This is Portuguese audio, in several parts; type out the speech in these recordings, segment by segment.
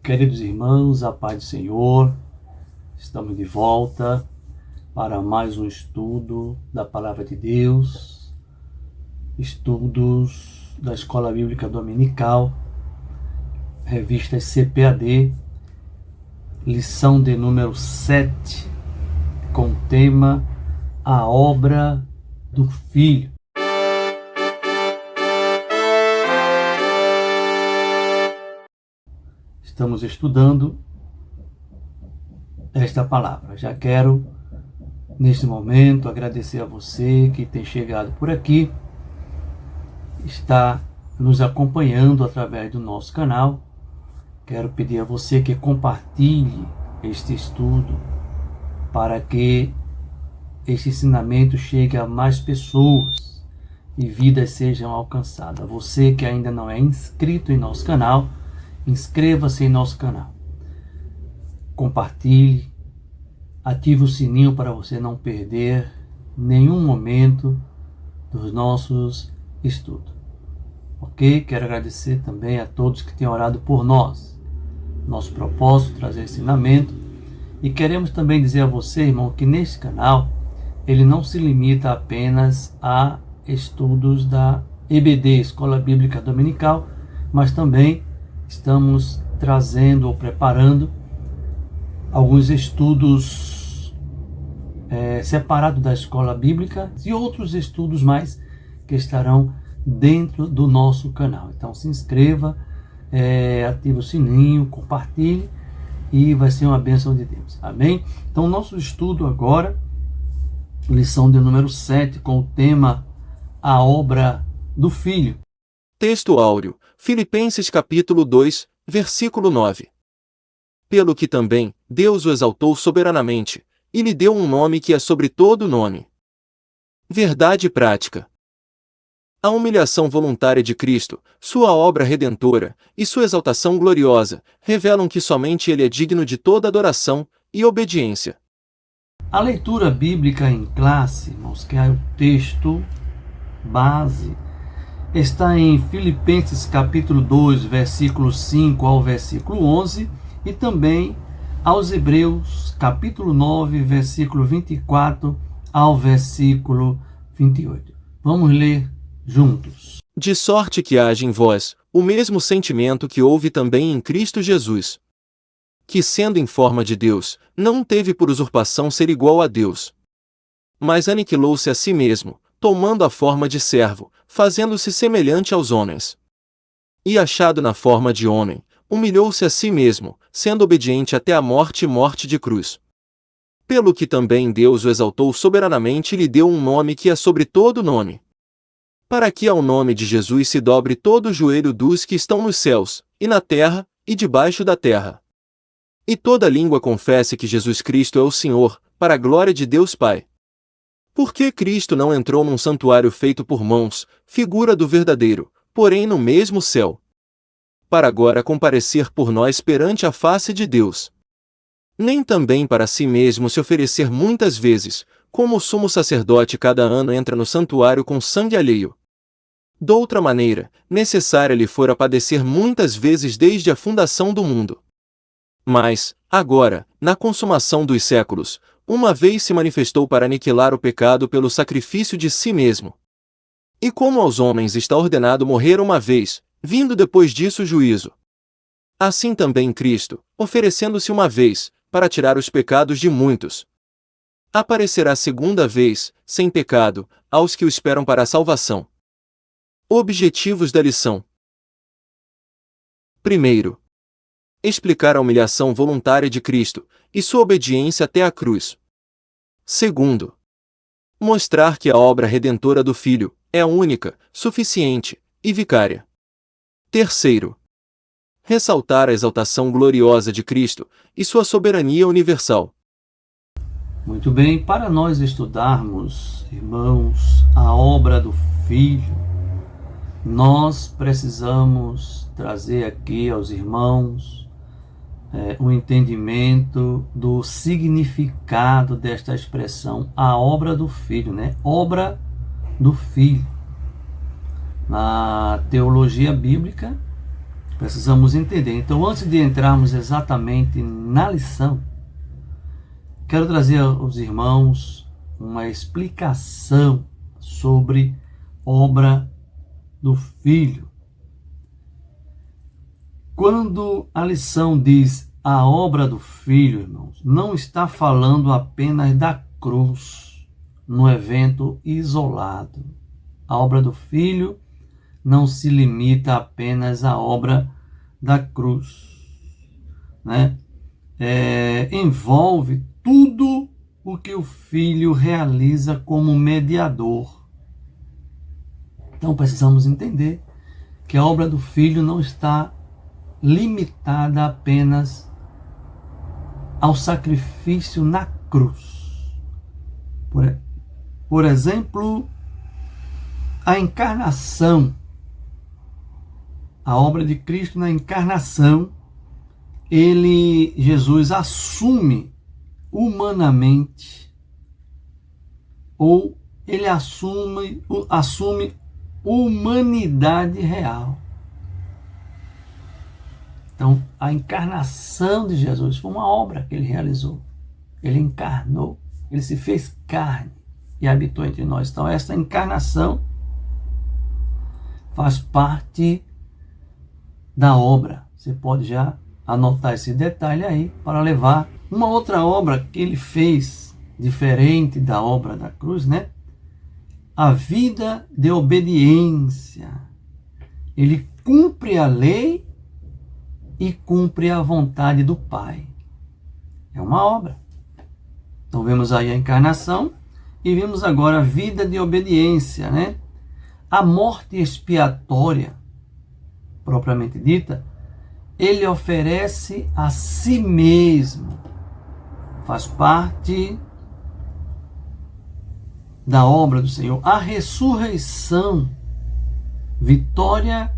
Queridos irmãos, a paz do Senhor, estamos de volta para mais um estudo da Palavra de Deus, estudos da Escola Bíblica Dominical, revistas CPAD, lição de número 7, com o tema A Obra do Filho. Estamos estudando esta palavra. Já quero, neste momento, agradecer a você que tem chegado por aqui, está nos acompanhando através do nosso canal. Quero pedir a você que compartilhe este estudo para que este ensinamento chegue a mais pessoas e vidas sejam alcançadas. Você que ainda não é inscrito em nosso canal, inscreva-se em nosso canal, compartilhe, ative o sininho para você não perder nenhum momento dos nossos estudos. Ok? Quero agradecer também a todos que têm orado por nós. Nosso propósito é trazer ensinamento, e queremos também dizer a você, irmão, que neste canal ele não se limita apenas a estudos da EBD, Escola Bíblica Dominical, mas também estamos trazendo ou preparando alguns estudos separados da escola bíblica e outros estudos mais que estarão dentro do nosso canal. Então se inscreva, ative o sininho, compartilhe e vai ser uma bênção de Deus. Amém? Então nosso estudo agora, lição de número 7, com o tema A Obra do Filho. Texto áureo, Filipenses capítulo 2, versículo 9. Pelo que também, Deus o exaltou soberanamente, e lhe deu um nome que é sobre todo nome. Verdade prática. A humilhação voluntária de Cristo, sua obra redentora, e sua exaltação gloriosa, revelam que somente Ele é digno de toda adoração e obediência. A leitura bíblica em classe, irmãos, que é o texto base, está em Filipenses capítulo 2, versículo 5 ao versículo 11, e também aos Hebreus capítulo 9, versículo 24 ao versículo 28. Vamos ler juntos. De sorte que haja em vós o mesmo sentimento que houve também em Cristo Jesus, que, sendo em forma de Deus, não teve por usurpação ser igual a Deus, mas aniquilou-se a si mesmo, tomando a forma de servo, fazendo-se semelhante aos homens. E achado na forma de homem, humilhou-se a si mesmo, sendo obediente até a morte e morte de cruz. Pelo que também Deus o exaltou soberanamente e lhe deu um nome que é sobre todo nome, para que ao nome de Jesus se dobre todo o joelho dos que estão nos céus, e na terra, e debaixo da terra. E toda língua confesse que Jesus Cristo é o Senhor, para a glória de Deus Pai. Porque Cristo não entrou num santuário feito por mãos, figura do verdadeiro, porém no mesmo céu, para agora comparecer por nós perante a face de Deus. Nem também para si mesmo se oferecer muitas vezes, como o sumo sacerdote cada ano entra no santuário com sangue alheio. Doutra maneira, necessária lhe fora padecer muitas vezes desde a fundação do mundo. Mas, agora, na consumação dos séculos, uma vez se manifestou para aniquilar o pecado pelo sacrifício de si mesmo. E como aos homens está ordenado morrer uma vez, vindo depois disso o juízo, assim também Cristo, oferecendo-se uma vez, para tirar os pecados de muitos, aparecerá segunda vez, sem pecado, aos que o esperam para a salvação. Objetivos da lição. Primeiro, explicar a humilhação voluntária de Cristo, e sua obediência até a cruz. Segundo, mostrar que a obra redentora do Filho é única, suficiente e vicária. Terceiro, ressaltar a exaltação gloriosa de Cristo e sua soberania universal. Muito bem, para nós estudarmos, irmãos, a obra do Filho, nós precisamos trazer aqui aos irmãos o entendimento do significado desta expressão, a obra do Filho, né? Obra do Filho. Na teologia bíblica, Precisamos entender. Então, antes de entrarmos exatamente na lição, quero trazer aos irmãos uma explicação sobre obra do Filho. Quando a lição diz a obra do Filho, irmãos, não está falando apenas da cruz, num evento isolado. A obra do Filho não se limita apenas à obra da cruz, né? Envolve tudo o que o Filho realiza como mediador. Então precisamos entender que a obra do Filho não está limitada apenas ao sacrifício na cruz. Por exemplo, a encarnação, a obra de Cristo na encarnação, Jesus assume humanamente, ou ele assume humanidade real. Então, a encarnação de Jesus foi uma obra que ele realizou. Ele encarnou, ele se fez carne e habitou entre nós. Então, essa encarnação faz parte da obra. Você pode já anotar esse detalhe aí para levar uma outra obra que ele fez, diferente da obra da cruz, né? A vida de obediência. Ele cumpre a lei e cumpre a vontade do Pai. É uma obra. Então vemos aí a encarnação e vemos agora a vida de obediência, né? A morte expiatória, propriamente dita, ele oferece a si mesmo. Faz parte da obra do Senhor. A ressurreição, vitória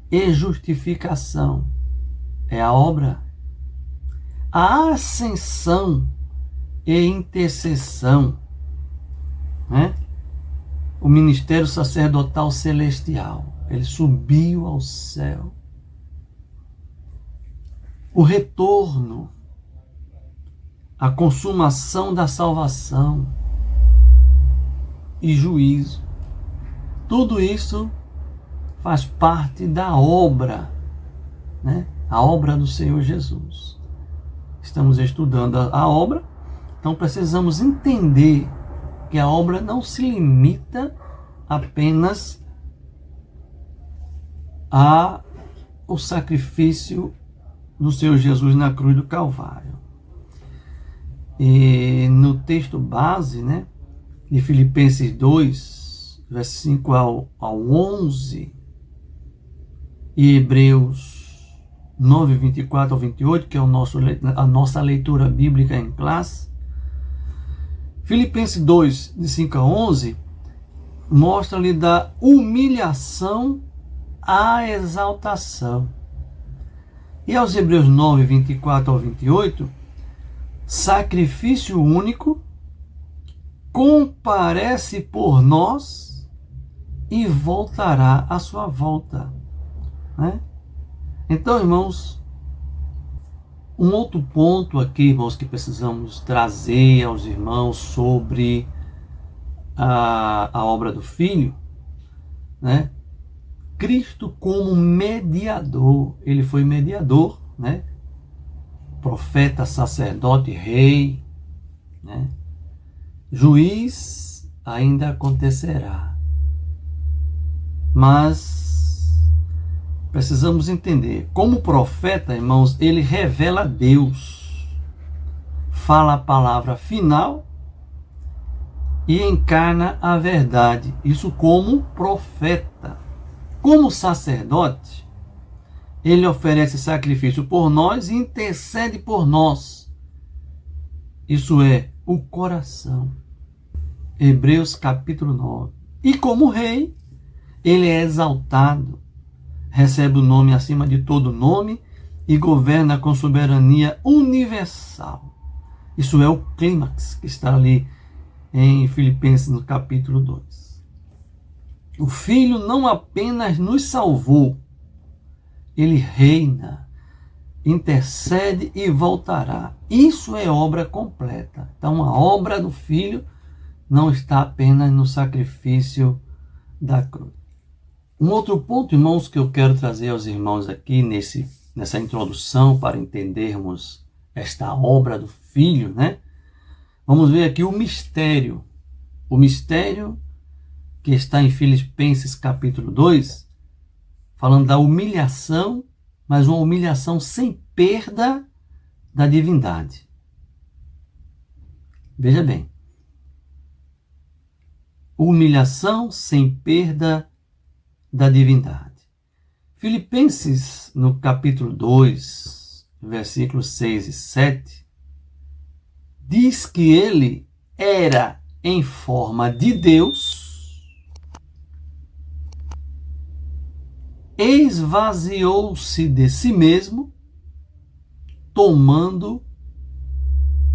e justificação é a obra. A ascensão e intercessão, né? O ministério sacerdotal celestial, ele subiu ao céu. O retorno, a consumação da salvação e juízo, tudo isso faz parte da obra, né? A obra do Senhor Jesus. Estamos estudando a obra, então precisamos entender que a obra não se limita apenas ao sacrifício do Senhor Jesus na cruz do Calvário. E no texto base, né, de Filipenses 2, versos 5 ao 11, e Hebreus 9, 24 ao 28, que é a nossa leitura bíblica em classe, Filipenses 2, de 5 a 11, mostra-lhe da humilhação à exaltação. E aos Hebreus 9, 24 ao 28, sacrifício único, comparece por nós e voltará à sua volta, né? Então, irmãos, um outro ponto aqui, irmãos, que precisamos trazer aos irmãos sobre a obra do Filho, né? Cristo como mediador, ele foi mediador, né? Profeta, sacerdote, rei, né? Juiz ainda acontecerá. Mas precisamos entender, como profeta, irmãos, ele revela Deus, fala a palavra final e encarna a verdade. Isso como profeta. Como sacerdote, ele oferece sacrifício por nós e intercede por nós. Isso é o coração. Hebreus capítulo 9. E como rei, ele é exaltado, recebe o nome acima de todo nome e governa com soberania universal. Isso é o clímax que está ali em Filipenses no capítulo 2. O Filho não apenas nos salvou, ele reina, intercede e voltará. Isso é obra completa. Então a obra do Filho não está apenas no sacrifício da cruz. Um outro ponto, irmãos, que eu quero trazer aos irmãos aqui nessa introdução para entendermos esta obra do Filho, né? Vamos ver aqui o mistério. O mistério que está em Filipenses capítulo 2, falando da humilhação, mas uma humilhação sem perda da divindade. Veja bem. Humilhação sem perda da divindade. Filipenses, no capítulo 2, versículos 6 e 7, diz que ele era em forma de Deus, esvaziou-se de si mesmo, tomando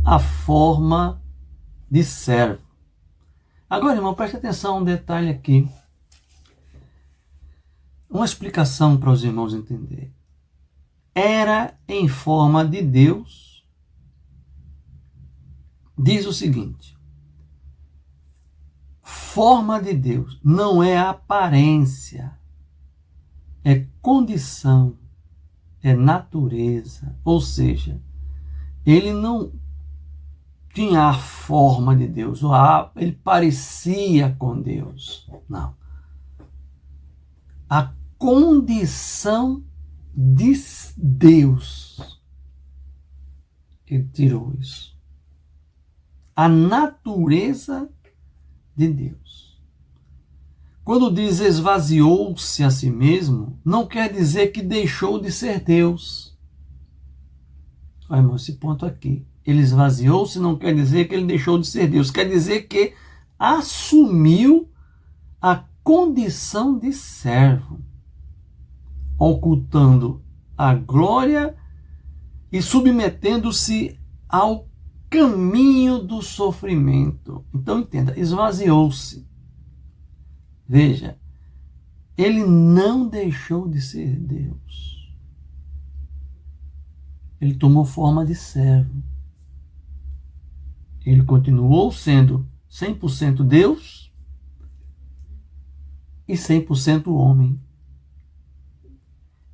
a forma de servo. Agora, irmão, preste atenção a um detalhe aqui. Uma explicação para os irmãos entenderem. Era em forma de Deus, diz o seguinte: forma de Deus não é aparência, é condição, é natureza. Ou seja, ele não tinha a forma de Deus, ou ele parecia com Deus. Não. A condição de Deus, ele tirou isso. A natureza de Deus. Quando diz esvaziou-se a si mesmo, não quer dizer que deixou de ser Deus. Olha, irmão, esse ponto aqui. Ele esvaziou-se não quer dizer que ele deixou de ser Deus. Quer dizer que assumiu a condição de servo, ocultando a glória e submetendo-se ao caminho do sofrimento. Então entenda, esvaziou-se. Veja, ele não deixou de ser Deus. Ele tomou forma de servo. Ele continuou sendo 100% Deus e 100% homem.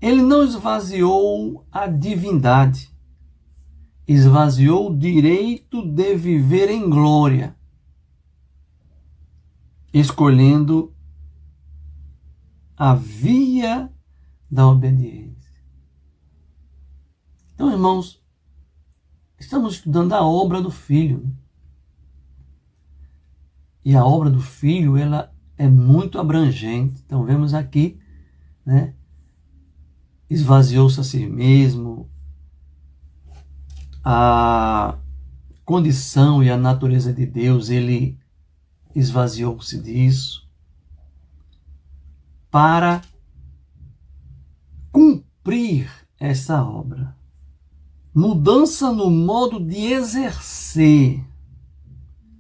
Ele não esvaziou a divindade. Esvaziou o direito de viver em glória, escolhendo a via da obediência. Então, irmãos, estamos estudando a obra do Filho. E a obra do Filho, ela é muito abrangente. Então, vemos aqui, né? Esvaziou-se a si mesmo, a condição e a natureza de Deus, ele esvaziou-se disso para cumprir essa obra. Mudança no modo de exercer,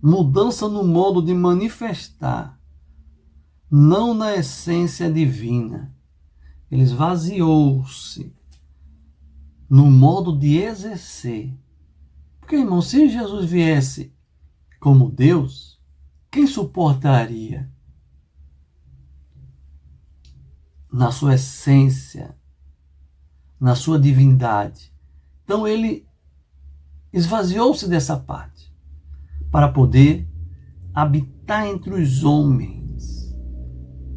mudança no modo de manifestar, não na essência divina. Ele esvaziou-se no modo de exercer. Porque, irmão, se Jesus viesse como Deus, quem suportaria na sua essência, na sua divindade? Então ele esvaziou-se dessa parte para poder habitar entre os homens,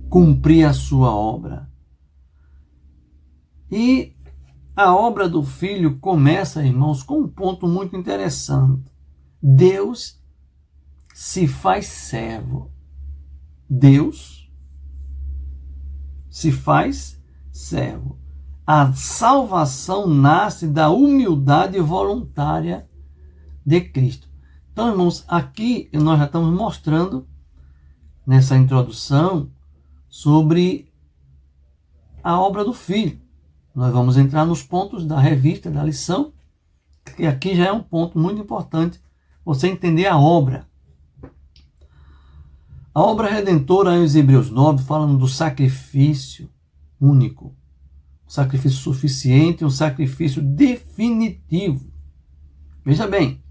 cumprir a sua obra. E a obra do Filho começa, irmãos, com um ponto muito interessante. Deus se faz servo. Deus se faz servo. A salvação nasce da humildade voluntária de Cristo. Então, irmãos, aqui nós já estamos mostrando, nessa introdução, sobre a obra do Filho. Nós vamos entrar nos pontos da revista, da lição, que aqui já é um ponto muito importante, você entender a obra. A obra redentora em Hebreus 9, falando do sacrifício único, sacrifício suficiente, um sacrifício definitivo. Veja bem,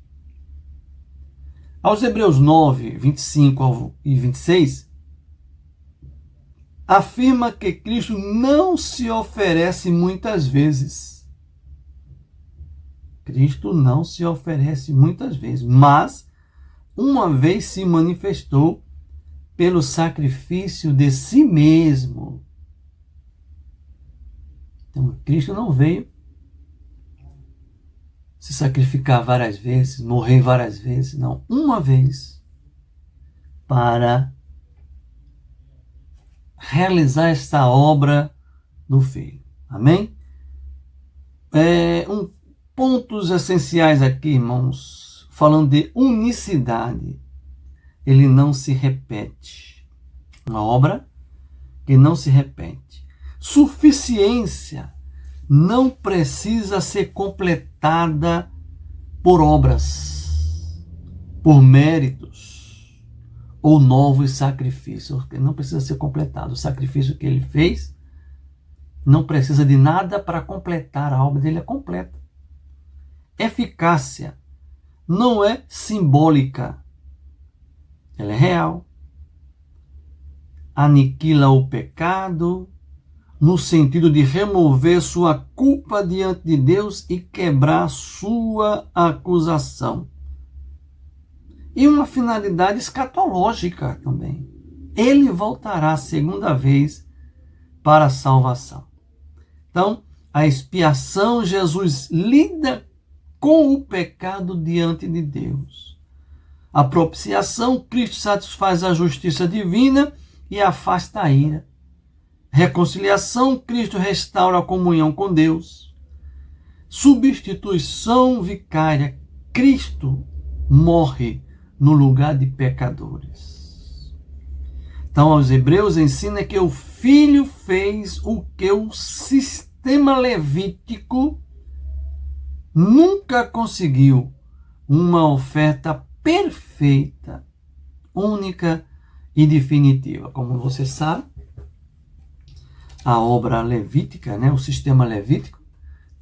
aos Hebreus 9, 25 e 26, afirma que Cristo não se oferece muitas vezes. Cristo não se oferece muitas vezes, mas uma vez se manifestou pelo sacrifício de si mesmo. Então, Cristo não veio se sacrificar várias vezes, morrer várias vezes, não. Uma vez, para realizar esta obra do Filho. Amém? Pontos essenciais aqui, irmãos, falando de unicidade. Ele não se repete. Uma obra que não se repete. Suficiência não precisa ser completada por obras, por méritos ou novos sacrifícios. Não precisa ser completado. O sacrifício que ele fez não precisa de nada para completar. A obra dele é completa. Eficácia não é simbólica. Ela é real. Aniquila o pecado, no sentido de remover sua culpa diante de Deus e quebrar sua acusação. E uma finalidade escatológica também. Ele voltará a segunda vez para a salvação. Então, a expiação, Jesus lida com o pecado diante de Deus. A propiciação, Cristo satisfaz a justiça divina e afasta a ira. Reconciliação, Cristo restaura a comunhão com Deus. Substituição vicária, Cristo morre no lugar de pecadores. Então, aos Hebreus ensina que o Filho fez o que o sistema levítico nunca conseguiu: uma oferta perfeita, única e definitiva. Como você sabe, a obra levítica, o sistema levítico,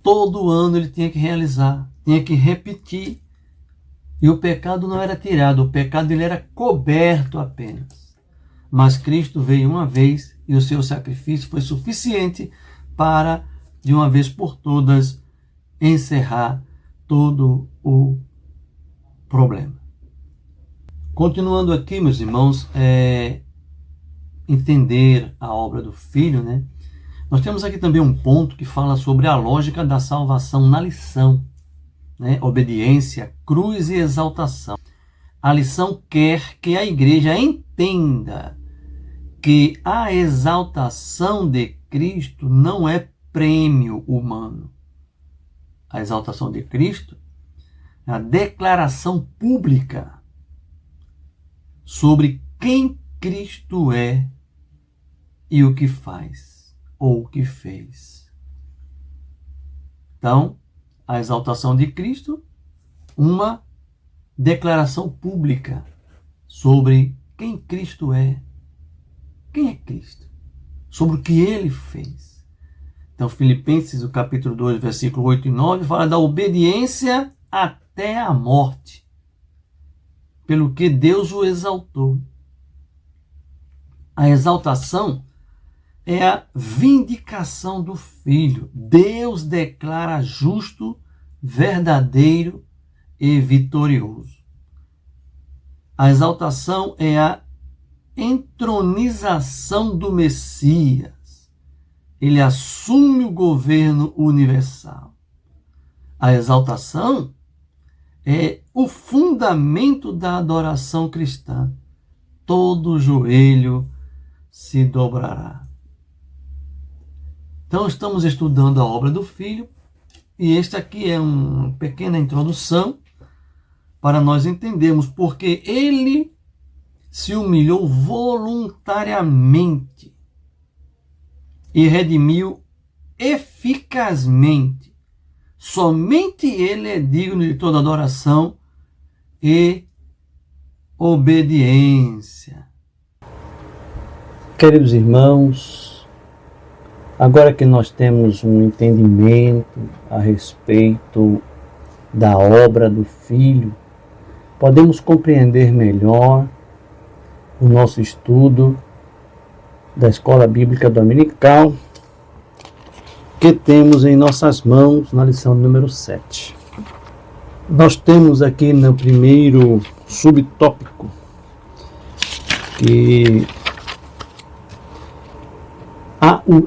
todo ano ele tinha que realizar, tinha que repetir. E o pecado não era tirado, o pecado ele era coberto apenas. Mas Cristo veio uma vez e o seu sacrifício foi suficiente para, de uma vez por todas, encerrar todo o problema. Continuando aqui, meus irmãos, entender a obra do Filho, Nós temos aqui também um ponto que fala sobre a lógica da salvação na lição, obediência, cruz e exaltação. A lição quer que a igreja entenda que a exaltação de Cristo não é prêmio humano. A exaltação de Cristo é a declaração pública sobre quem Cristo é e o que faz ou o que fez. Então, a exaltação de Cristo, uma declaração pública sobre quem Cristo é. Quem é Cristo? Sobre o que ele fez. Então, Filipenses, o capítulo 2, versículo 8 e 9, fala da obediência até a morte, pelo que Deus o exaltou. A exaltação é a vindicação do Filho. Deus declara justo, verdadeiro e vitorioso. A exaltação é a entronização do Messias. Ele assume o governo universal. A exaltação é o fundamento da adoração cristã. Todo joelho se dobrará. Então, estamos estudando a obra do Filho, e esta aqui é uma pequena introdução para nós entendermos porque ele se humilhou voluntariamente e redimiu eficazmente. Somente ele é digno de toda adoração e obediência. Queridos irmãos, Agora que nós temos um entendimento a respeito da obra do Filho, podemos compreender melhor o nosso estudo da Escola Bíblica Dominical que temos em nossas mãos na lição número 7. Nós temos aqui no primeiro subtópico que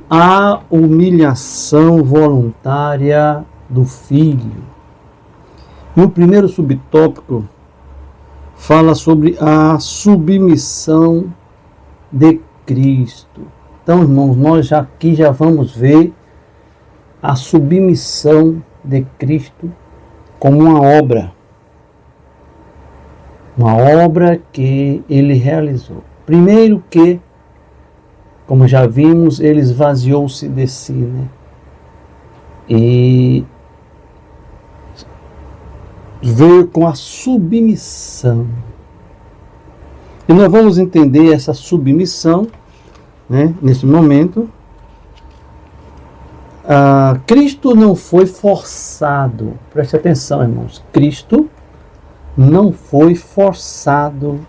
a humilhação voluntária do Filho. E o primeiro subtópico fala sobre a submissão de Cristo. Então, irmãos, nós aqui já vamos ver a submissão de Cristo como uma obra que ele realizou. Primeiro que, como já vimos, ele esvaziou-se de si, né? E veio com a submissão. E nós vamos entender essa submissão, né, nesse momento. Cristo não foi forçado. Preste atenção, irmãos. Cristo não foi forçado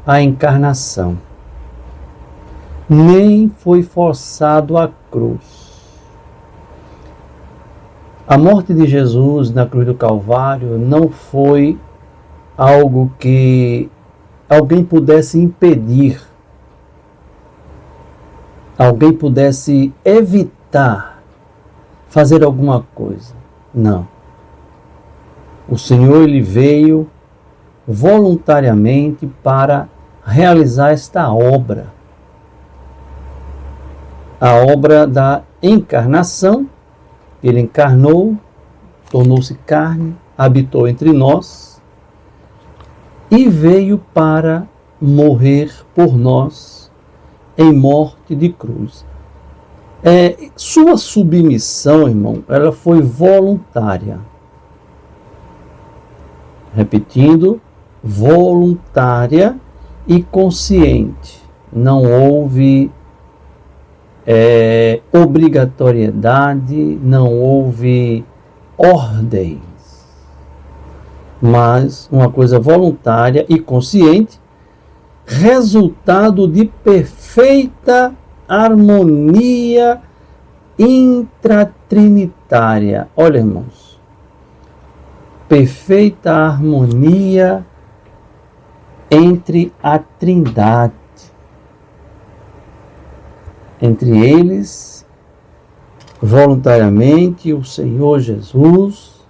à encarnação. Nem foi forçado à cruz. A morte de Jesus na cruz do Calvário não foi algo que alguém pudesse impedir, alguém pudesse evitar fazer alguma coisa. Não. O Senhor, ele veio voluntariamente para realizar esta obra. A obra da encarnação. Ele encarnou, tornou-se carne, habitou entre nós e veio para morrer por nós em morte de cruz. Sua submissão, irmão, ela foi voluntária. Repetindo, voluntária e consciente. Não houve obrigatoriedade, não houve ordens, mas uma coisa voluntária e consciente, resultado de perfeita harmonia intratrinitária. Olha, irmãos, perfeita harmonia entre a Trindade. Entre eles, voluntariamente, o Senhor Jesus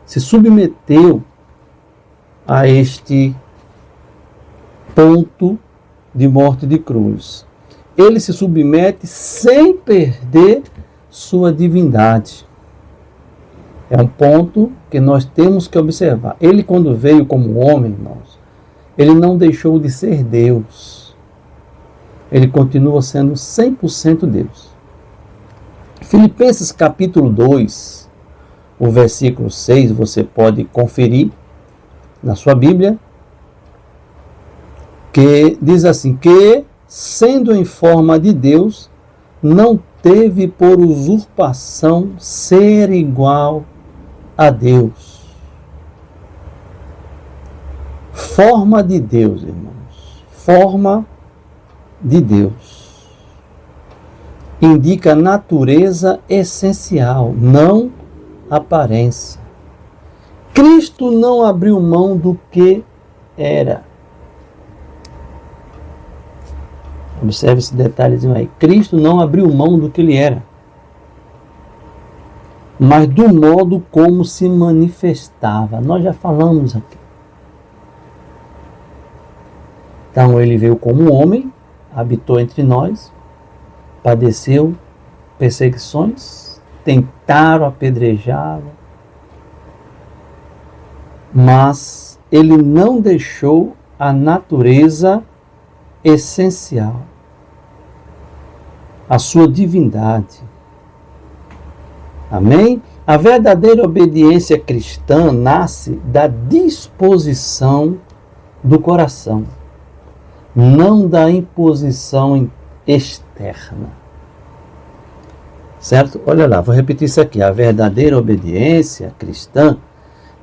se submeteu a este ponto de morte de cruz. Ele se submete sem perder sua divindade. É um ponto que nós temos que observar. Ele, quando veio como homem, irmãos, ele não deixou de ser Deus. Ele continua sendo 100% Deus. Filipenses capítulo 2, o versículo 6, você pode conferir na sua Bíblia, que diz assim, que, sendo em forma de Deus, não teve por usurpação ser igual a Deus. Forma de Deus, irmãos. Forma de Deus. Indica natureza essencial, não aparência. Cristo não abriu mão do que era. Observe esse detalhezinho aí. Cristo não abriu mão do que ele era, mas do modo como se manifestava. Nós já falamos aqui. Então ele veio como homem, habitou entre nós, padeceu perseguições, tentaram apedrejá-lo, mas ele não deixou a natureza essencial, a sua divindade. Amém? A verdadeira obediência cristã nasce da disposição do coração, não da imposição externa. Certo? Olha lá, vou repetir isso aqui. A verdadeira obediência cristã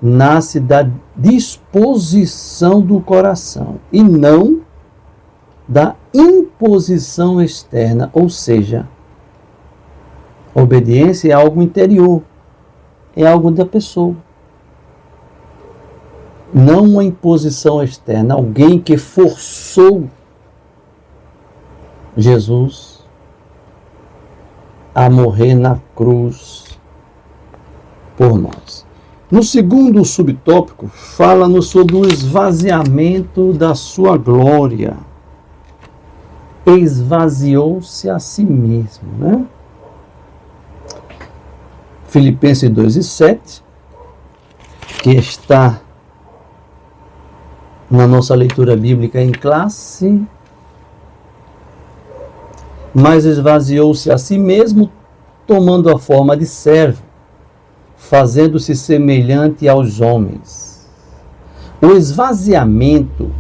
nasce da disposição do coração e não da imposição externa, ou seja, obediência é algo interior, é algo da pessoa, não uma imposição externa, alguém que forçou Jesus a morrer na cruz por nós. No segundo subtópico, fala-nos sobre o esvaziamento da sua glória. Esvaziou-se a si mesmo, né? Filipenses 2:7, que está na nossa leitura bíblica em classe, mas esvaziou-se a si mesmo, tomando a forma de servo, fazendo-se semelhante aos homens. O esvaziamento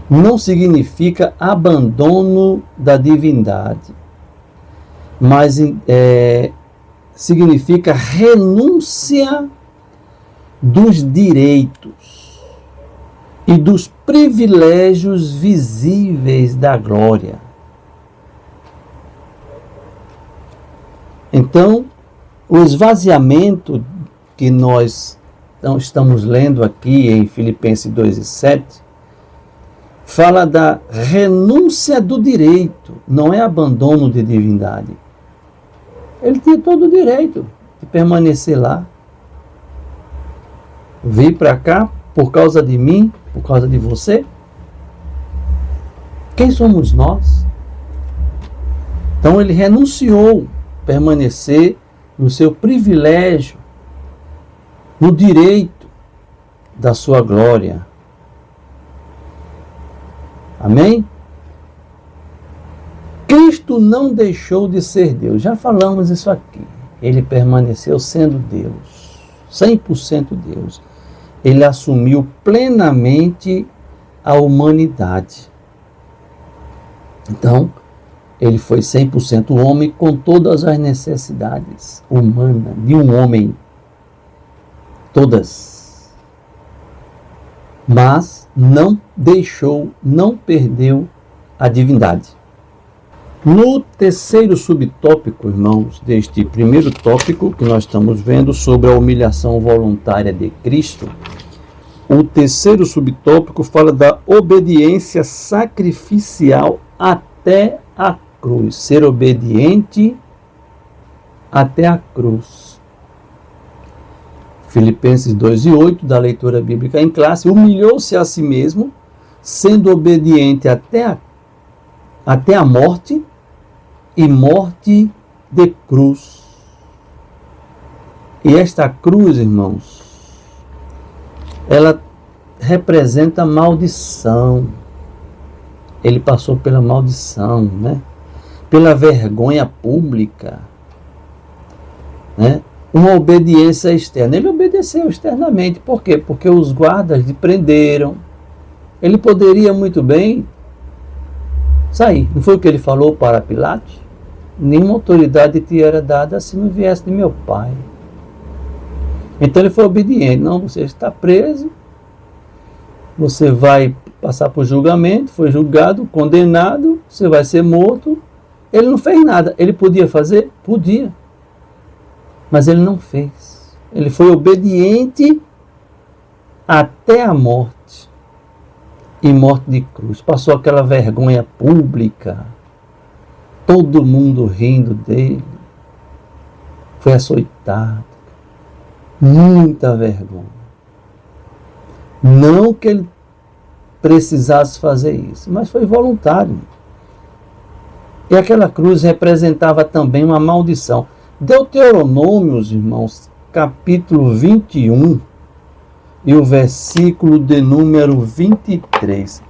não significa abandono da divindade, mas significa renúncia dos direitos e dos privilégios visíveis da glória. Então, o esvaziamento que nós estamos lendo aqui em Filipenses 2:7 fala da renúncia do direito, não é abandono de divindade. Ele tinha todo o direito de permanecer lá. Vir para cá por causa de mim, por causa de você. Quem somos nós? Então ele renunciou a permanecer no seu privilégio, no direito da sua glória. Amém? Cristo não deixou de ser Deus. Já falamos isso aqui. Ele permaneceu sendo Deus, 100% Deus. Ele assumiu plenamente a humanidade. Então, ele foi 100% homem com todas as necessidades humanas de um homem. Todas. Mas não deixou, não perdeu a divindade. No terceiro subtópico, irmãos, deste primeiro tópico que nós estamos vendo sobre a humilhação voluntária de Cristo, o terceiro subtópico fala da obediência sacrificial até a cruz. Ser obediente até a cruz. Filipenses 2:8, da leitura bíblica em classe, humilhou-se a si mesmo, sendo obediente até a morte, e morte de cruz. E esta cruz, irmãos, ela representa maldição. Ele passou pela maldição, né? Pela vergonha pública, né? Uma obediência externa. Ele obedeceu externamente. Por quê? Porque os guardas lhe prenderam. Ele poderia muito bem sair. Não foi o que ele falou para Pilatos? Nenhuma autoridade te era dada se não viesse de meu Pai. Então ele foi obediente. Não, você está preso, você vai passar por julgamento, foi julgado, condenado, você vai ser morto. Ele não fez nada. Ele podia fazer? Podia. Mas ele não fez. Ele foi obediente até a morte. E morte de cruz. Passou aquela vergonha pública. Todo mundo rindo dele. Foi açoitado. Muita vergonha. Não que ele precisasse fazer isso, mas foi voluntário. E aquela cruz representava também uma maldição. Deuteronômios, irmãos, capítulo 21 e o versículo de número 23.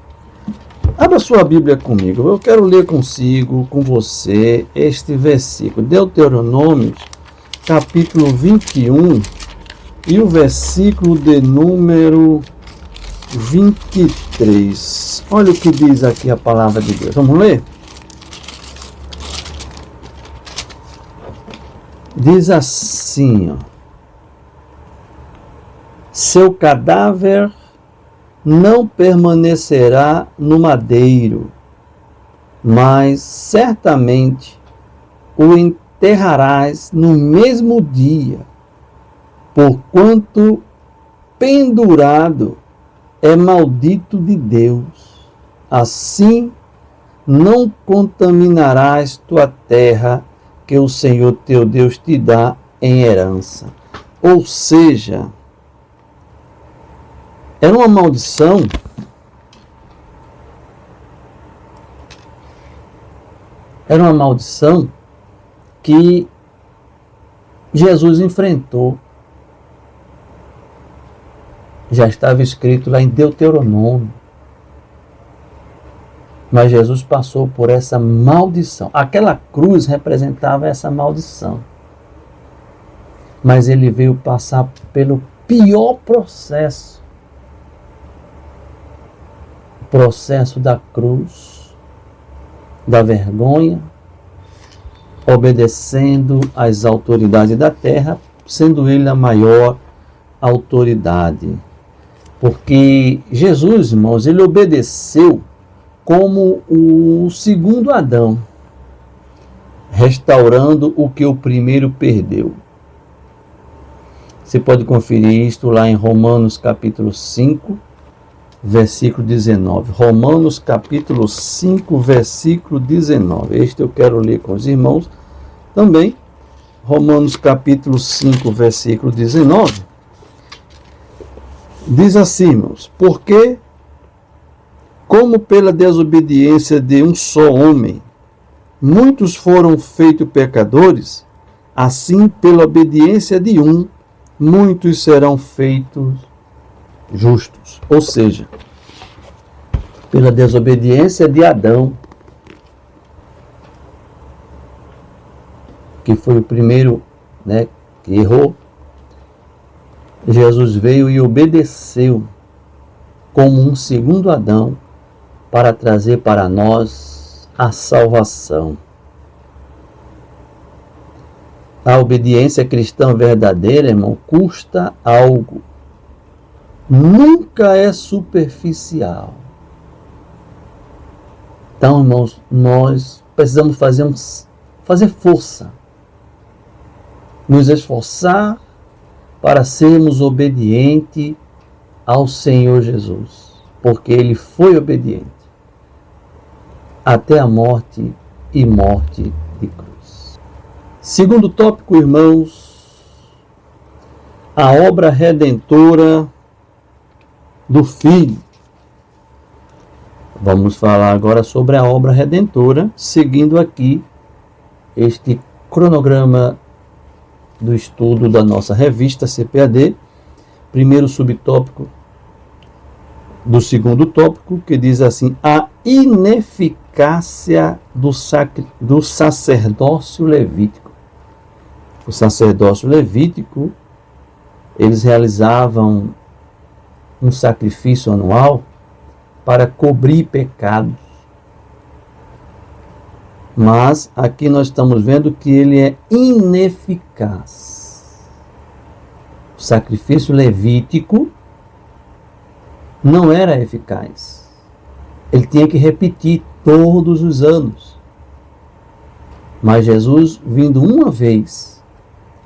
Abra sua Bíblia comigo. Eu quero ler consigo, com você, este versículo. Deuteronômios, capítulo 21 e o versículo de número 23. Olha o que diz aqui a palavra de Deus. Vamos ler? Diz assim, ó, seu cadáver não permanecerá no madeiro, mas certamente o enterrarás no mesmo dia, porquanto pendurado é maldito de Deus. Assim não contaminarás tua terra, que o Senhor teu Deus te dá em herança. Ou seja, era uma maldição que Jesus enfrentou. Já estava escrito lá em Deuteronômio. Mas Jesus passou por essa maldição. Aquela cruz representava essa maldição. Mas ele veio passar pelo pior processo. O processo da cruz, da vergonha, obedecendo às autoridades da terra, sendo ele a maior autoridade. Porque Jesus, irmãos, ele obedeceu como o segundo Adão, restaurando o que o primeiro perdeu. Você pode conferir isto lá em Romanos capítulo 5, versículo 19. Romanos capítulo 5, versículo 19. Este eu quero ler com os irmãos também. Romanos capítulo 5, versículo 19. Diz assim, irmãos, porque como pela desobediência de um só homem muitos foram feitos pecadores, assim pela obediência de um, muitos serão feitos justos. Ou seja, pela desobediência de Adão, que foi o primeiro, que errou, Jesus veio e obedeceu como um segundo Adão para trazer para nós a salvação. A obediência cristã verdadeira, irmão, custa algo. Nunca é superficial. Então, irmãos, nós precisamos fazer força, nos esforçar para sermos obedientes ao Senhor Jesus, porque Ele foi obediente até a morte e morte de cruz. Segundo tópico, irmãos, a obra redentora do Filho. Vamos falar agora sobre a obra redentora, seguindo aqui este cronograma do estudo da nossa revista CPAD, primeiro subtópico do segundo tópico, que diz assim: a ineficácia do sacerdócio levítico. O sacerdócio levítico, eles realizavam um sacrifício anual para cobrir pecados. Mas aqui nós estamos vendo que ele é ineficaz. O sacrifício levítico não era eficaz. Ele tinha que repetir todos os anos. Mas Jesus, vindo uma vez,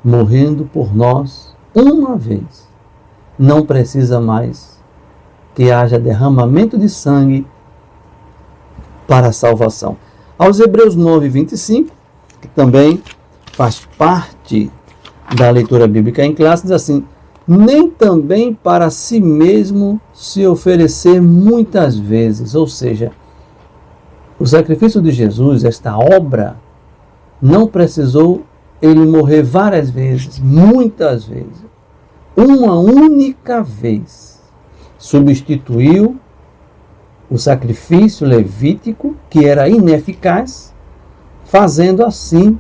morrendo por nós, uma vez, não precisa mais que haja derramamento de sangue para a salvação. Aos Hebreus 9, 25, que também faz parte da leitura bíblica em classe, diz assim: nem também para si mesmo se oferecer muitas vezes. Ou seja, o sacrifício de Jesus, esta obra, não precisou ele morrer várias vezes, muitas vezes. Uma única vez substituiu o sacrifício levítico, que era ineficaz, fazendo assim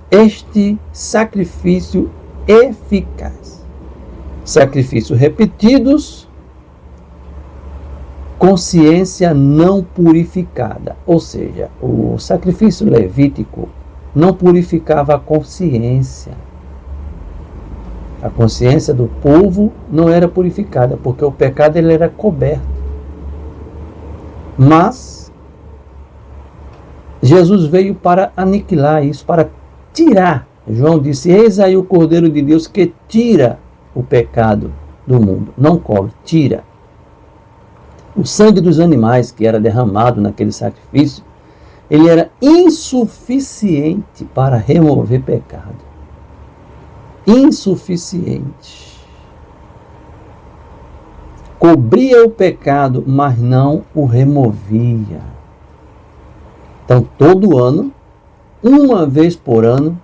este sacrifício eficaz. Sacrifícios repetidos, consciência não purificada. Ou seja, o sacrifício levítico não purificava a consciência. A consciência do povo não era purificada, porque o pecado ele era coberto. Mas Jesus veio para aniquilar isso, para tirar. João disse: eis aí o Cordeiro de Deus que tira o pecado do mundo. Não cobre, tira. O sangue dos animais que era derramado naquele sacrifício, ele era insuficiente para remover pecado. Insuficiente. Cobria o pecado, mas não o removia. Então, todo ano, uma vez por ano,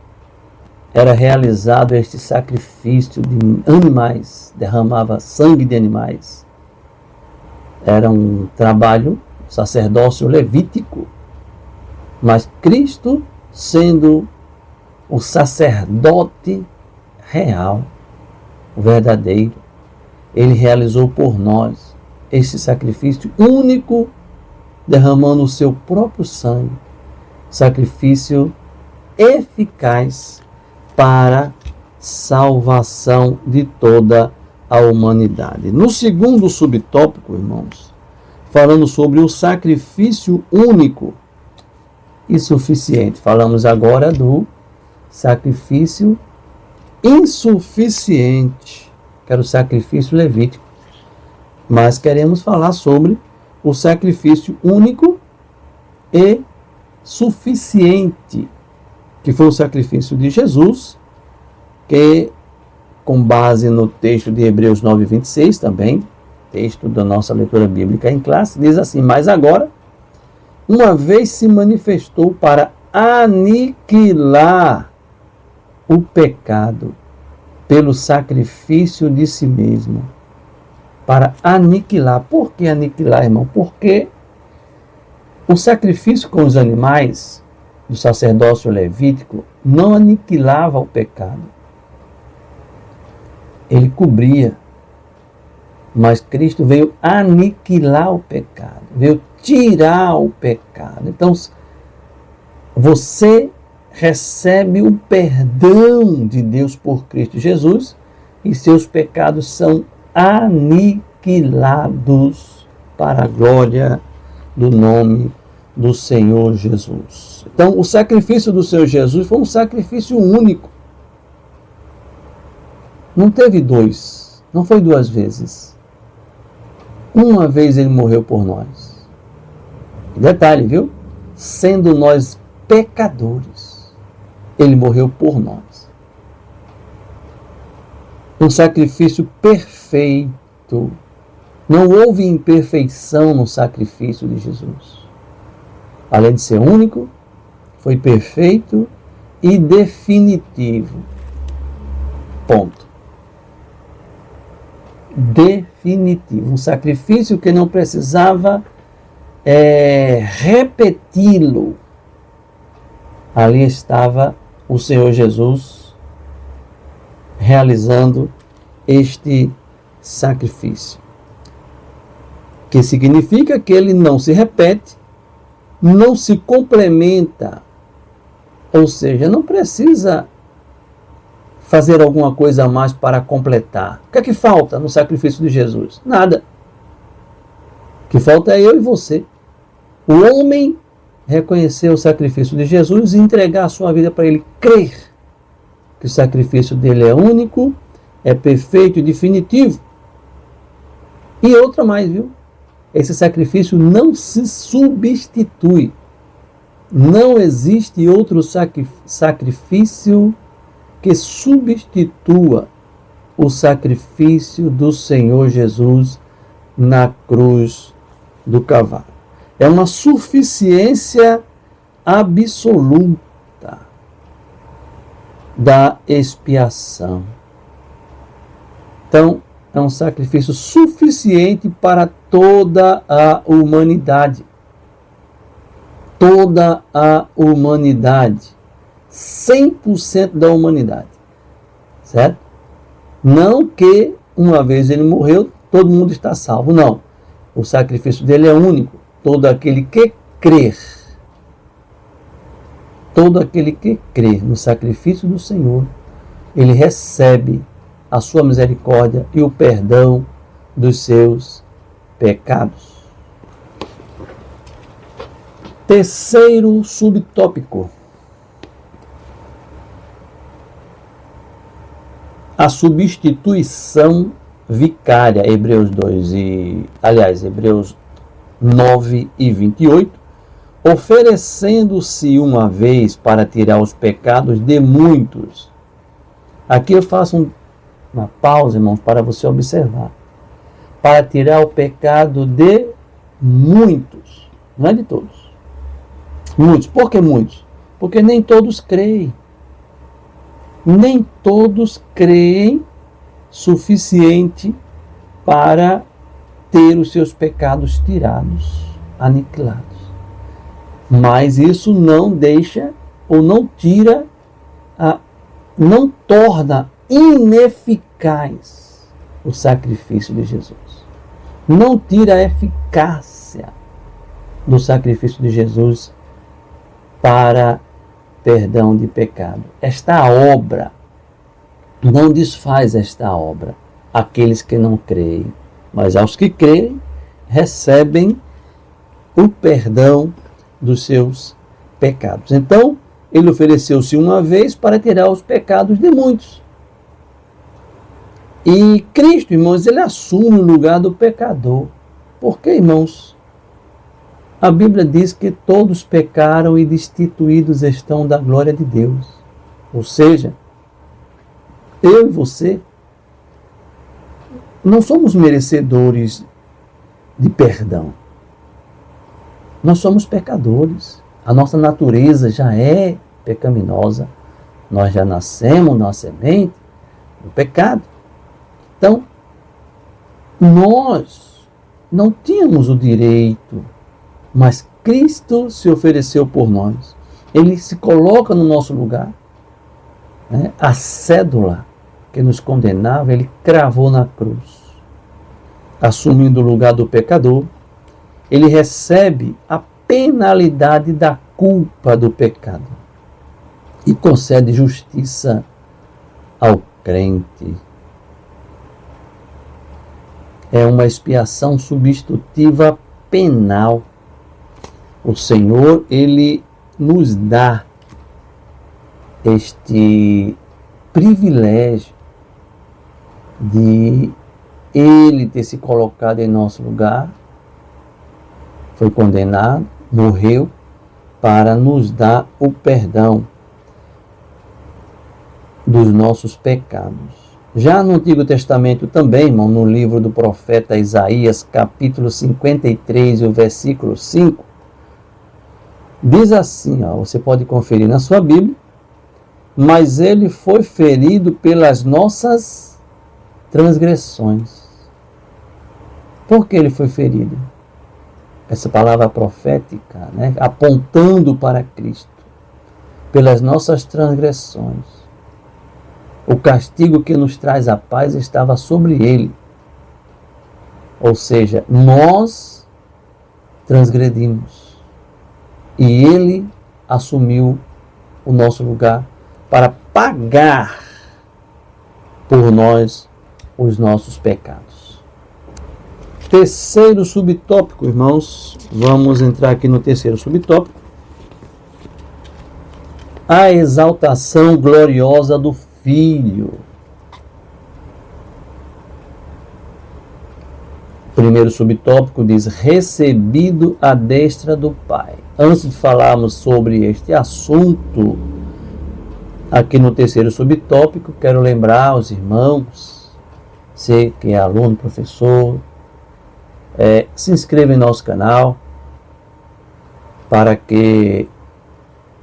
era realizado este sacrifício de animais, derramava sangue de animais. Era um trabalho, sacerdócio levítico, mas Cristo, sendo o sacerdote real, o verdadeiro, ele realizou por nós esse sacrifício único, derramando o seu próprio sangue, sacrifício eficaz para salvação de toda a humanidade. No segundo subtópico, irmãos, falando sobre o sacrifício único e suficiente, falamos agora do sacrifício insuficiente, que era o sacrifício levítico. Mas queremos falar sobre o sacrifício único e suficiente, que foi o sacrifício de Jesus, que, com base no texto de Hebreus 9:26 também, texto da nossa leitura bíblica em classe, diz assim: mas agora, uma vez se manifestou para aniquilar o pecado pelo sacrifício de si mesmo. Para aniquilar. Por que aniquilar, irmão? Porque o sacrifício com os animais do sacerdócio levítico não aniquilava o pecado. Ele cobria. Mas Cristo veio aniquilar o pecado. Veio tirar o pecado. Então, você recebe o perdão de Deus por Cristo Jesus e seus pecados são aniquilados para a glória do nome do Senhor Jesus. Então, o sacrifício do Senhor Jesus foi um sacrifício único. Não teve dois, não foi duas vezes. Uma vez ele morreu por nós. Detalhe, viu? Sendo nós pecadores, ele morreu por nós. Um sacrifício perfeito. Não houve imperfeição no sacrifício de Jesus. Além de ser único, foi perfeito e definitivo. Ponto. Definitivo. Um sacrifício que não precisava repeti-lo. Ali estava o Senhor Jesus realizando este sacrifício. Que significa que ele não se repete, não se complementa, ou seja, não precisa fazer alguma coisa a mais para completar. O que é que falta no sacrifício de Jesus? Nada. O que falta é eu e você. O homem reconhecer o sacrifício de Jesus e entregar a sua vida para ele, crer que o sacrifício dele é único, é perfeito e definitivo. E outra mais, viu? Esse sacrifício não se substitui. Não existe outro sacrifício que substitua o sacrifício do Senhor Jesus na cruz do Calvário. É uma suficiência absoluta da expiação. Então, é um sacrifício suficiente para toda a humanidade. Toda a humanidade. 100% da humanidade. Certo? Não que uma vez ele morreu, todo mundo está salvo. Não. O sacrifício dele é único. Todo aquele que crer Todo aquele que crê no sacrifício do Senhor, ele recebe a sua misericórdia e o perdão dos seus pecados. Terceiro subtópico: a substituição vicária. Hebreus 9 e 28. Oferecendo-se uma vez para tirar os pecados de muitos. Aqui eu faço uma pausa, irmãos, para você observar. Para tirar o pecado de muitos, não é de todos. Muitos. Por que muitos? Porque nem todos creem. Nem todos creem suficiente para ter os seus pecados tirados, aniquilados. Mas isso não deixa ou não tira, não torna ineficaz o sacrifício de Jesus. Não tira a eficácia do sacrifício de Jesus para perdão de pecado. Esta obra não desfaz esta obra aqueles que não creem, mas aos que creem recebem o perdão dos seus pecados. Então, ele ofereceu-se uma vez para tirar os pecados de muitos. E Cristo, irmãos, ele assume o lugar do pecador. Porque, irmãos, a Bíblia diz que todos pecaram e destituídos estão da glória de Deus. Ou seja, eu e você não somos merecedores de perdão. Nós somos pecadores. A nossa natureza já é pecaminosa. Nós já nascemos na semente do pecado. Então, nós não tínhamos o direito, mas Cristo se ofereceu por nós. Ele se coloca no nosso lugar. Né? A cédula que nos condenava, ele cravou na cruz. Assumindo o lugar do pecador, ele recebe a penalidade da culpa do pecado e concede justiça ao crente. É uma expiação substitutiva penal. O Senhor, ele nos dá este privilégio de ele ter se colocado em nosso lugar, foi condenado, morreu, para nos dar o perdão dos nossos pecados. Já no Antigo Testamento também, irmão, no livro do profeta Isaías, capítulo 53, o versículo 5, diz assim, você pode conferir na sua Bíblia: mas ele foi ferido pelas nossas transgressões. Por que ele foi ferido? Essa palavra profética, né, apontando para Cristo. Pelas nossas transgressões. O castigo que nos traz a paz estava sobre ele. Ou seja, nós transgredimos. E ele assumiu o nosso lugar para pagar por nós os nossos pecados. Terceiro subtópico, irmãos, vamos entrar aqui no terceiro subtópico. A exaltação gloriosa do Filho. O primeiro subtópico diz: recebido à destra do Pai. Antes de falarmos sobre este assunto, aqui no terceiro subtópico, quero lembrar aos irmãos, você que é aluno, professor, se inscreva em nosso canal para que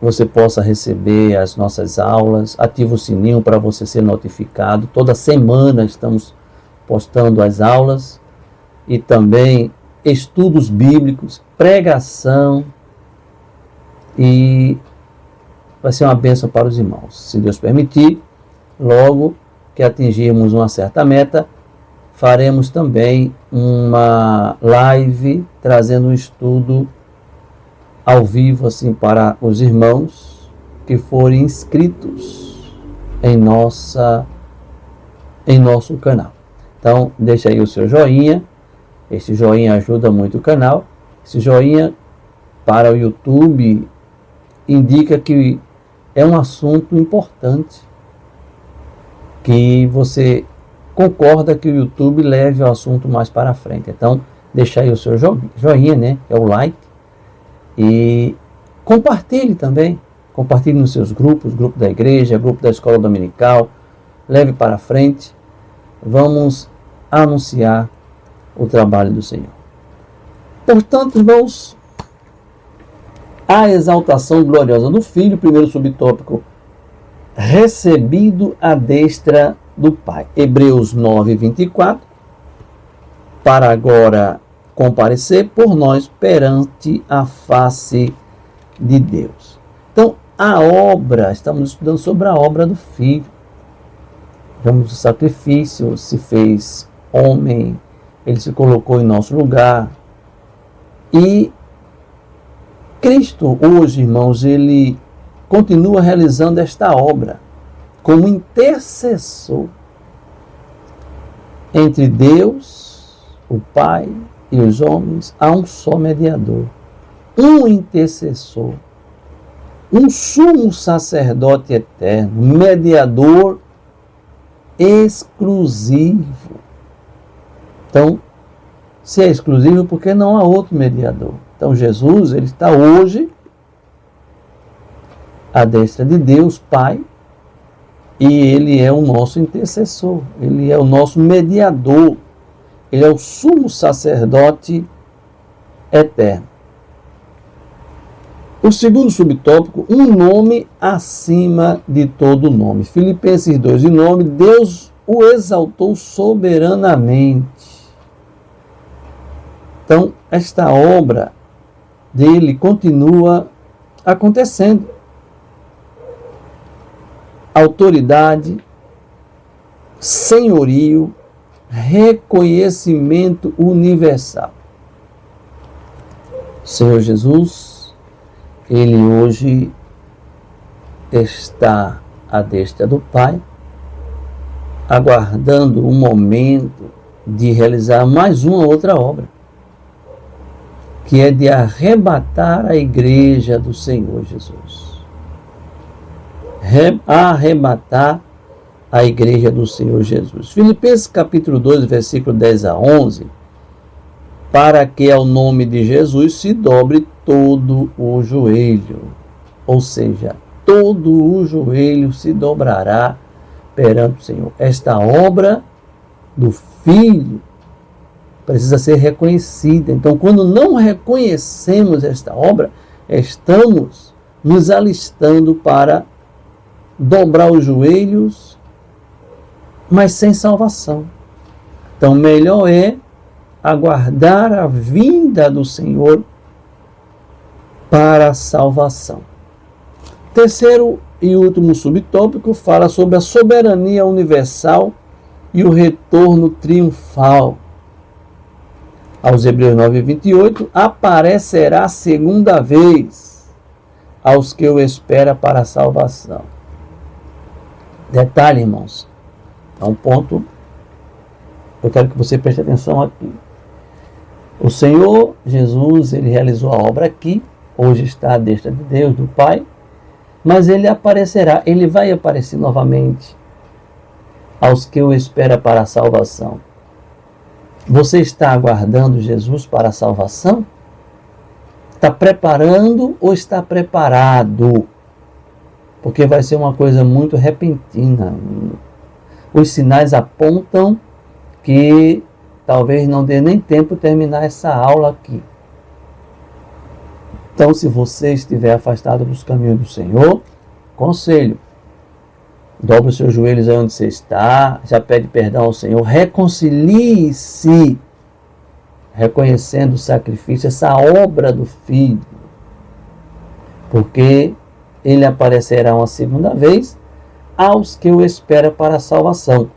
você possa receber as nossas aulas. Ativa o sininho para você ser notificado. Toda semana estamos postando as aulas e também estudos bíblicos, pregação, e vai ser uma bênção para os irmãos. Se Deus permitir, logo que atingirmos uma certa meta, faremos também uma live trazendo um estudo ao vivo assim para os irmãos, que forem inscritos em nosso canal. Então, deixa aí o seu joinha. Esse joinha ajuda muito o canal. Esse joinha para o YouTube indica que é um assunto importante, que você concorda que o YouTube leve o assunto mais para frente. Então, deixa aí o seu joinha, né? É o like. E compartilhe também. Compartilhe nos seus grupos, grupo da igreja, grupo da escola dominical. Leve para frente. Vamos anunciar o trabalho do Senhor. Portanto, irmãos, a exaltação gloriosa do Filho, primeiro subtópico, recebido à destra do Pai. Hebreus 9, 24, para agora comparecer por nós perante a face de Deus. Então, a obra, estamos estudando sobre a obra do Filho. Vamos, o sacrifício se fez homem, ele se colocou em nosso lugar. E Cristo, hoje, irmãos, ele continua realizando esta obra como intercessor entre Deus, o Pai e os homens. Há um só mediador, um intercessor, um sumo sacerdote eterno, mediador exclusivo. Então, se é exclusivo, porque não há outro mediador. Então, Jesus, ele está hoje à destra de Deus, Pai, e ele é o nosso intercessor, ele é o nosso mediador, ele é o sumo sacerdote eterno. O segundo subtópico, um nome acima de todo nome. Filipenses 2, em nome, Deus o exaltou soberanamente. Então, esta obra dele continua acontecendo. Autoridade, senhorio, reconhecimento universal. Senhor Jesus, ele hoje está à destra do Pai, aguardando o momento de realizar mais uma outra obra, que é de arrebatar a igreja do Senhor Jesus. Arrebatar a igreja do Senhor Jesus. Filipenses capítulo 2, versículo 10 a 11, para que ao nome de Jesus se dobre todo o joelho, ou seja, todo o joelho se dobrará perante o Senhor. Esta obra do Filho precisa ser reconhecida. Então, quando não reconhecemos esta obra, estamos nos alistando para dobrar os joelhos, mas sem salvação. Então, melhor é aguardar a vinda do Senhor para a salvação. Terceiro e último subtópico fala sobre a soberania universal e o retorno triunfal. Aos Hebreus 9, 28, aparecerá a segunda vez aos que o esperam para a salvação. Detalhe, irmãos, é um ponto, eu quero que você preste atenção aqui. O Senhor Jesus, ele realizou a obra aqui, hoje está à destra de Deus, do Pai, mas ele aparecerá, ele vai aparecer novamente aos que o esperam para a salvação. Você está aguardando Jesus para a salvação? Está preparando ou está preparado? Porque vai ser uma coisa muito repentina. Os sinais apontam que talvez não dê nem tempo de terminar essa aula aqui. Então, se você estiver afastado dos caminhos do Senhor, conselho, dobre os seus joelhos aí onde você está, já pede perdão ao Senhor, reconcilie-se, reconhecendo o sacrifício, essa obra do Filho, porque ele aparecerá uma segunda vez aos que o esperam para a salvação.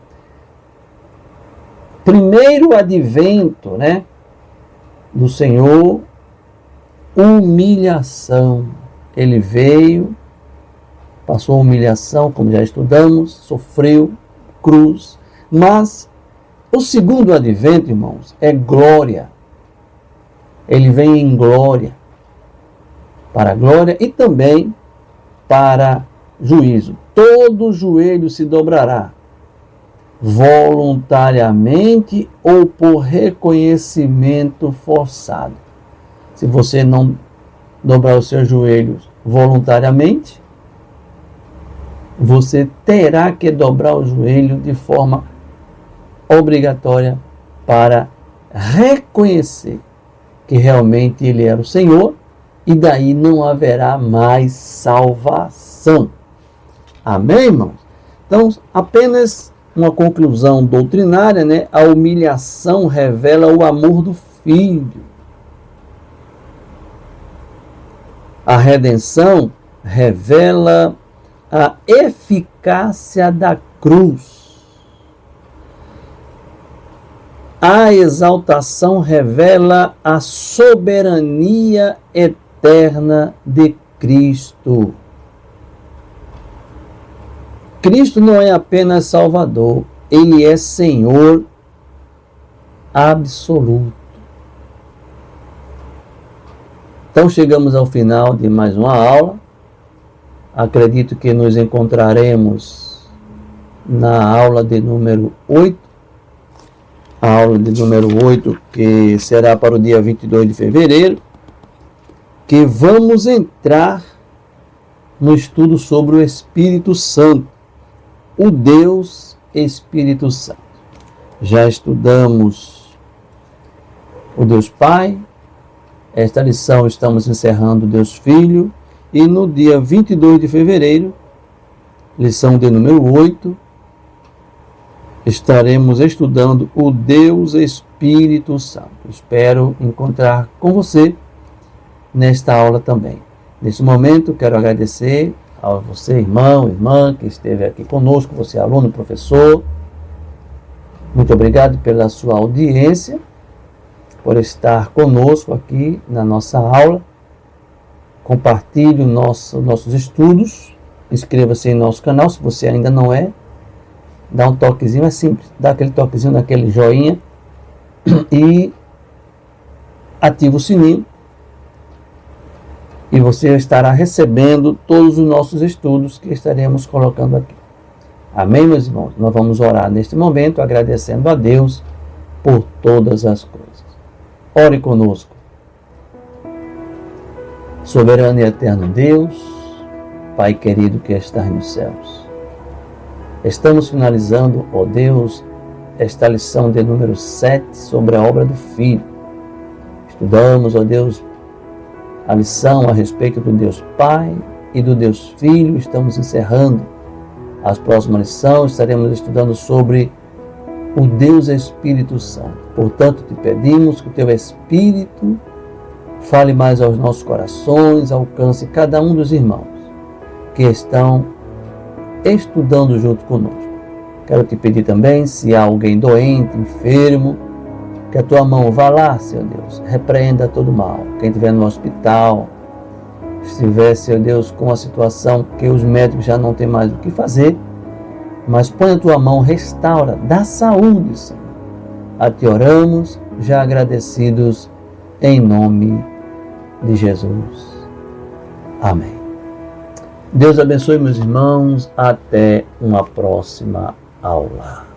Primeiro advento, do Senhor, humilhação. Ele veio passou humilhação, como já estudamos, sofreu cruz, mas o segundo advento, irmãos, é glória. Ele vem em glória, para a glória e também para juízo. Todo joelho se dobrará, voluntariamente ou por reconhecimento forçado. Se você não dobrar os seus joelhos voluntariamente, você terá que dobrar o joelho de forma obrigatória para reconhecer que realmente Ele era o Senhor, e daí não haverá mais salvação. Amém, irmãos? Então, apenas uma conclusão doutrinária, né? A humilhação revela o amor do Filho. A redenção revela a eficácia da cruz. A exaltação revela a soberania eterna de Cristo. Cristo não é apenas Salvador, Ele é Senhor absoluto. Então chegamos ao final de mais uma aula. Acredito que nos encontraremos na aula de número 8. A aula de número 8, que será para o dia 22 de fevereiro, que vamos entrar no estudo sobre o Espírito Santo, o Deus Espírito Santo. Já estudamos o Deus Pai, esta lição estamos encerrando o Deus Filho, e no dia 22 de fevereiro, lição de número 8, estaremos estudando o Deus Espírito Santo. Espero encontrar com você nesta aula também. Nesse momento, quero agradecer a você, irmão, irmã, que esteve aqui conosco, você aluno, professor. Muito obrigado pela sua audiência, por estar conosco aqui na nossa aula. Compartilhe nossos estudos, inscreva-se em nosso canal, se você ainda não é. Dá um toquezinho, é simples, dá aquele toquezinho naquele joinha e ativa o sininho e você estará recebendo todos os nossos estudos que estaremos colocando aqui. Amém, meus irmãos? Nós vamos orar neste momento agradecendo a Deus por todas as coisas. Ore conosco. Soberano e eterno Deus, Pai querido que estás nos céus, estamos finalizando, ó Deus, esta lição de número 7 sobre a obra do Filho. Estudamos, ó Deus, a lição a respeito do Deus Pai e do Deus Filho. Estamos encerrando. As próximas lições estaremos estudando sobre o Deus Espírito Santo. Portanto, te pedimos que o teu Espírito fale mais aos nossos corações, alcance cada um dos irmãos que estão estudando junto conosco. Quero te pedir também, se há alguém doente, enfermo, que a tua mão vá lá, Senhor Deus, repreenda todo mal. Quem estiver no hospital, estiver, Senhor Deus, com a situação que os médicos já não têm mais o que fazer, mas põe a tua mão, restaura, dá saúde, Senhor. A ti oramos, já agradecidos, em nome de Jesus. Amém. Deus abençoe, meus irmãos. Até uma próxima aula.